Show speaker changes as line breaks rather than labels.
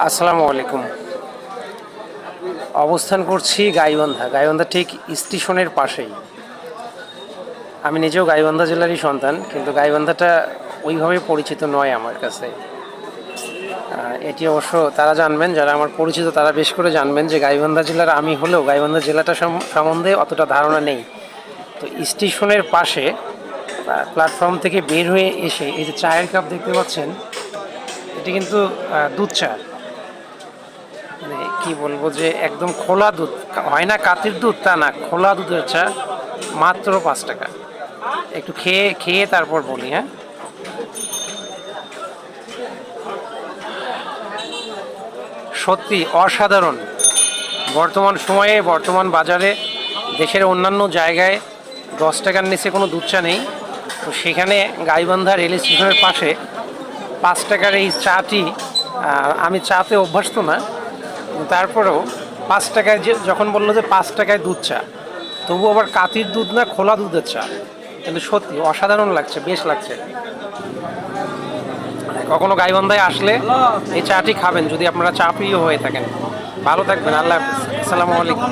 আসসালামু আলাইকুম। অবস্থান করছি গাইবান্ধা। গাইবান্ধা ঠিক স্টেশনের পাশেই। আমি নিজেও গাইবান্ধা জেলারই সন্তান, কিন্তু গাইবান্ধাটা ওইভাবে পরিচিত নয় আমার কাছে। এটি অবশ্য তারা জানবেন, যারা আমার পরিচিত তারা বেশ করে জানবেন যে গাইবান্ধা জেলার আমি হলেও গাইবান্ধা জেলাটা সম্বন্ধে অতটা ধারণা নেই। তো স্টেশনের পাশে প্ল্যাটফর্ম থেকে বের হয়ে এসে এই যে চায়ের কাপ দেখতে পাচ্ছেন, এটি কিন্তু দুধ চা। মানে কি বলবো, যে একদম খোলা দুধ, হয় না কাতির দুধ, তা না, খোলা দুধের চা, মাত্র 5 টাকা। একটু খেয়ে খেয়ে তারপর বলি। হ্যাঁ, সত্যি অসাধারণ। বর্তমান সময়ে, বর্তমান বাজারে, দেশের অন্যান্য জায়গায় 10 টাকার নিচে কোনো দুধ চা নেই। তো সেখানে গাইবান্ধা রেল স্টেশনের পাশে 5 টাকার এই চাটি, আমি চাতে অভ্যস্ত না, তারপরেও 5 টাকায়, যে যখন বললো যে 5 টাকায় দুধ চা, তবু আবার কাতির দুধ না, খোলা দুধের চা, কিন্তু সত্যি অসাধারণ লাগছে, বেশ লাগছে। কখনো গাইবান্ধায় আসলে এই চাটি খাবেন, যদি আপনারা চা প্রিয় হয়ে থাকেন। ভালো থাকবেন, আল্লাহ হাফিজ, আসসালামু আলাইকুম।